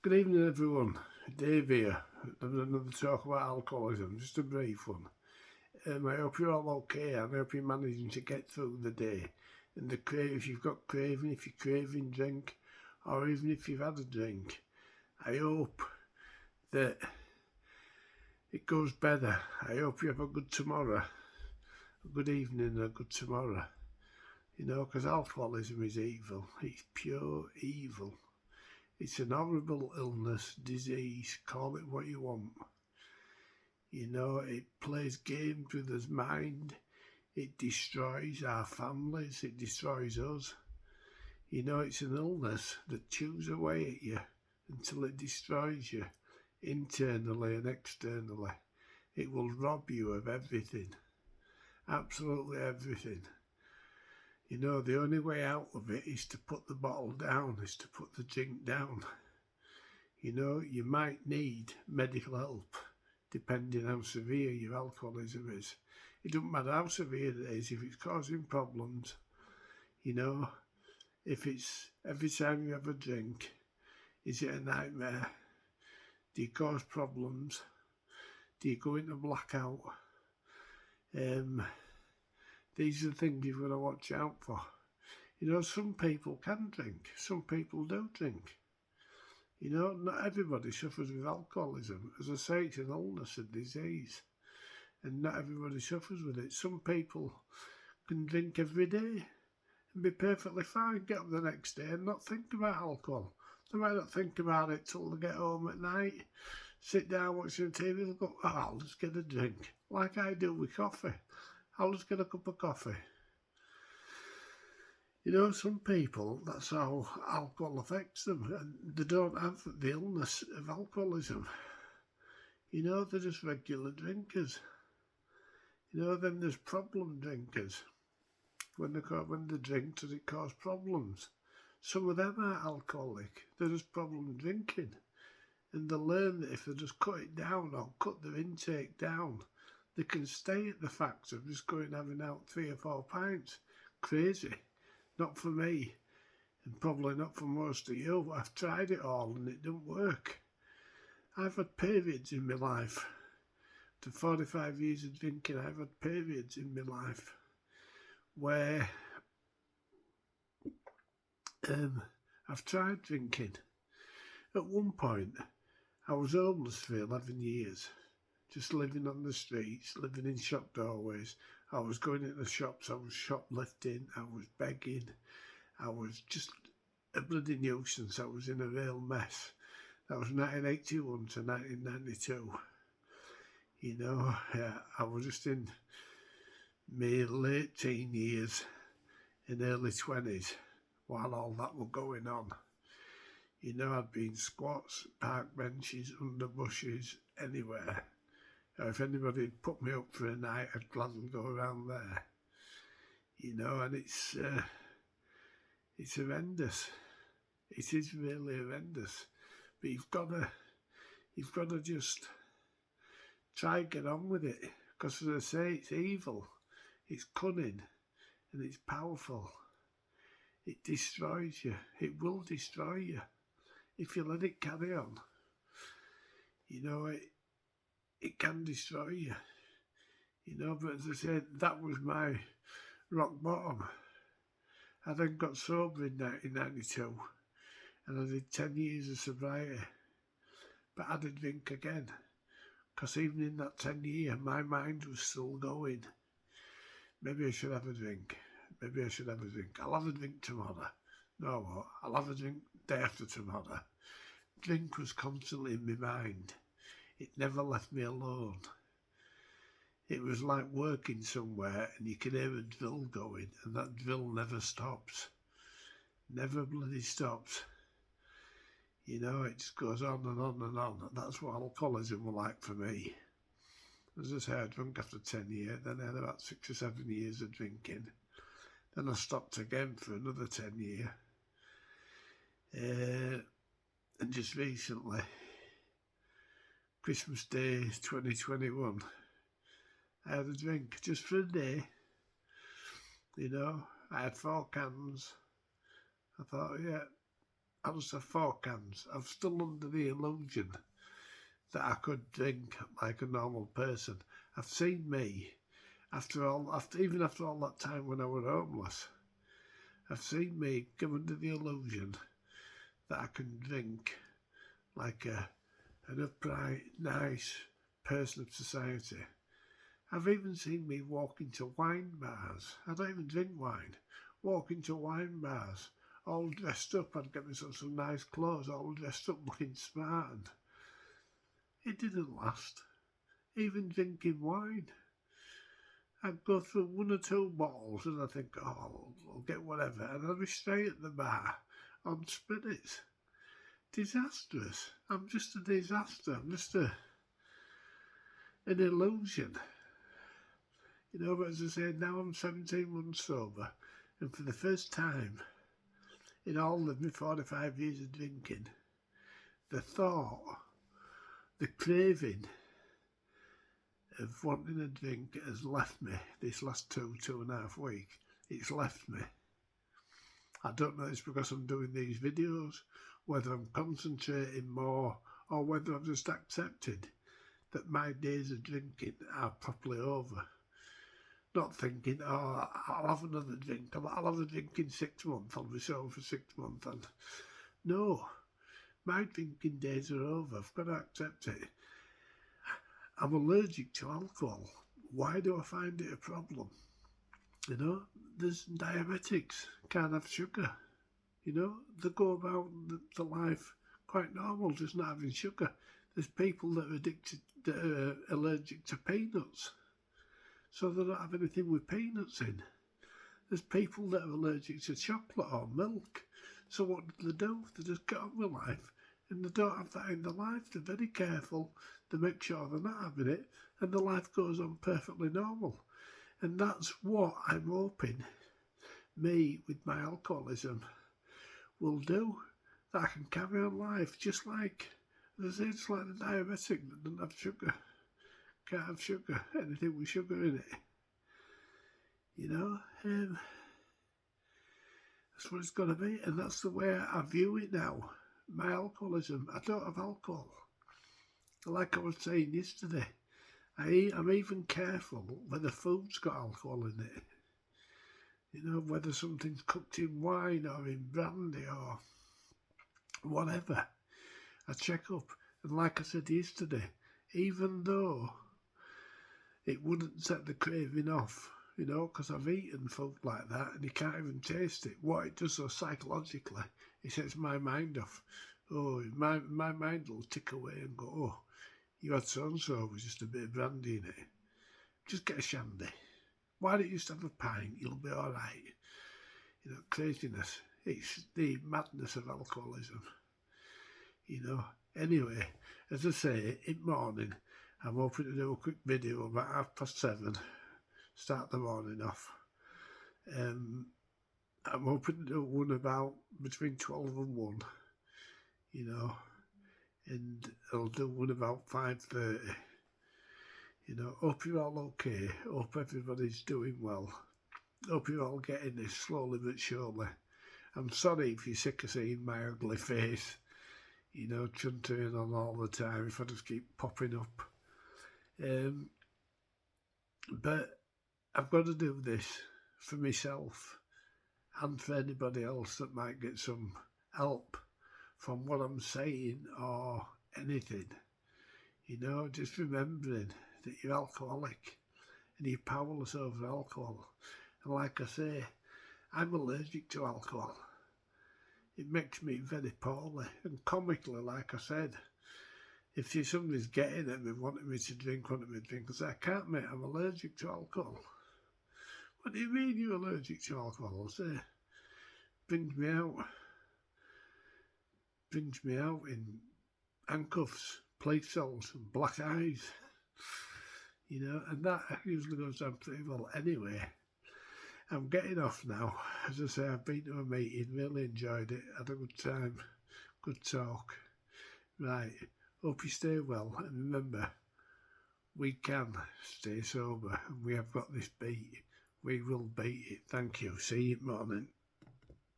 Good evening, everyone. Dave here. Another talk about alcoholism, just a brief one. I hope you're all okay, and I hope you're managing to get through the day. And if you've got craving, if you're craving drink, or even if you've had a drink, I hope that it goes better. I hope you have a good tomorrow, a good evening, and a good tomorrow. Because alcoholism is evil. It's pure evil. It's an horrible illness, disease, call it what you want. It plays games with us mind. It destroys our families. It destroys us. It's an illness that chews away at you until it destroys you, internally and externally. It will rob you of everything. Absolutely everything. The only way out of it is to put the bottle down, is to put the drink down. You might need medical help, depending how severe your alcoholism is. It doesn't matter how severe it is, if it's causing problems, if it's every time you have a drink, is it a nightmare? Do you cause problems? Do you go into blackout? These are the things you've got to watch out for. Some people can drink, some people do drink. Not everybody suffers with alcoholism. As I say, it's an illness, a disease, and not everybody suffers with it. Some people can drink every day and be perfectly fine, get up the next day and not think about alcohol. They might not think about it till they get home at night, sit down, watch some TV, and go, I'll just get a drink, like I do with coffee. I'll just get a cup of coffee. Some people, that's how alcohol affects them, and they don't have the illness of alcoholism. They're just regular drinkers. Then there's problem drinkers. When they drink, does it cause problems? Some of them are alcoholic, they're just problem drinking. And they learn that if they just cut it down or cut their intake down, they can stay at the fact of just going having out 3 or 4 pints. Crazy. Not for me, and probably not for most of you. I've tried it all and it didn't work. I've had periods in my life. After 45 years of drinking, I've had periods in my life where I've tried drinking. At one point, I was homeless for 11 years. Just living on the streets, living in shop doorways. I was going into shops, I was shoplifting, I was begging, I was just a bloody nuisance. I was in a real mess. That was 1981 to 1992. I was just in my late teen years and early 20s while all that was going on. I'd been squats, park benches, under bushes, anywhere. If anybody had put me up for a night, I'd gladly go around there. And it's horrendous. It is really horrendous. But you've got to just try and get on with it. Because as I say, it's evil, it's cunning, and it's powerful. It destroys you. It will destroy you if you let it carry on. It can destroy you, but as I said, that was my rock bottom. I then got sober in 1992 and I did 10 years of sobriety, but I did drink again, because even in that 10 years, my mind was still going. Maybe I should have a drink. I'll have a drink tomorrow. No, what? I'll have a drink day after tomorrow. Drink was constantly in my mind. It never left me alone. It was like working somewhere and you can hear a drill going, and that drill never stops. Never bloody stops. It just goes on and on and on. That's what alcoholism was like for me. As I say, I drank after 10 years, then I had about 6 or 7 years of drinking. Then I stopped again for another 10 years. And just recently, Christmas Day 2021, I had a drink just for a day. I had 4 cans. I thought, yeah, I just have 4 cans. I'm still under the illusion that I could drink like a normal person. I've seen me, even after all that time when I was homeless, I've seen me come under the illusion that I can drink like an upright, nice person of society. I've even seen me walk into wine bars. I don't even drink wine. Walk into wine bars, all dressed up. I'd get myself some nice clothes, all dressed up, looking smart. And it didn't last. Even drinking wine. I'd go through 1 or 2 bottles and I think, oh, I'll get whatever. And I'd be straight at the bar on spirits. Disastrous. I'm just a disaster. I'm just an illusion. You know, but as I say, now I'm 17 months sober, and for the first time in all of my 45 years of drinking, the thought, the craving of wanting a drink has left me this last 2.5 weeks. It's left me. I don't know if it's because I'm doing these videos, whether I'm concentrating more, or whether I've just accepted that my days of drinking are properly over. Not thinking, oh, I'll have another drink. I'll have a drink in 6 months. I'll be sober for 6 months. And no, my drinking days are over. I've got to accept it. I'm allergic to alcohol. Why do I find it a problem? You know, there's diabetics, can't have sugar. You know, they go about the life quite normal, just not having sugar. There's people that are allergic to peanuts, so they don't have anything with peanuts in. There's people that are allergic to chocolate or milk, so what do? They just get on with life, and they don't have that in their life. They're very careful, they make sure they're not having it, and the life goes on perfectly normal. And that's what I'm hoping me, with my alcoholism, will do. That I can carry on life just like, as I say, just like the diabetic that doesn't have sugar. Can't have sugar, anything with sugar in it. You know, that's what it's got to be, and that's the way I view it now. My alcoholism, I don't have alcohol. Like I was saying yesterday, I'm even careful whether food's got alcohol in it. You know, whether something's cooked in wine or in brandy or whatever. I check up, and like I said yesterday, even though it wouldn't set the craving off, you know, because I've eaten food like that and you can't even taste it. What it does, though, psychologically, it sets my mind off. Oh, my mind will tick away and go, oh, you had so-and-so with just a bit of brandy in it. Just get a shandy. Why don't you just have a pint? You'll be all right. You know, craziness. It's the madness of alcoholism. You know. Anyway, as I say, in the morning, I'm hoping to do a quick video about 7:30. Start the morning off. I'm hoping to do one about between 12 and 1. You know. And I'll do one about 5:30. You know, hope you're all okay. Hope everybody's doing well. Hope you're all getting this slowly but surely. I'm sorry if you're sick of seeing my ugly face. You know, chuntering on all the time if I just keep popping up. But I've got to do this for myself and for anybody else that might get some help from what I'm saying or anything. You know, just remembering that you're alcoholic and you're powerless over alcohol. And like I say, I'm allergic to alcohol. It makes me very poorly and comically, like I said. If somebody's getting at me, wanting me to drink, I say, I can't, mate, I'm allergic to alcohol. What do you mean you're allergic to alcohol? I say, brings me out in handcuffs, police cells and black eyes. You know, and that usually goes down pretty well anyway. I'm getting off now. As I say, I've been to a meeting, really enjoyed it, had a good time, good talk. Right, hope you stay well, and remember, we can stay sober, and we have got this beat. We will beat it. Thank you. See you in the morning.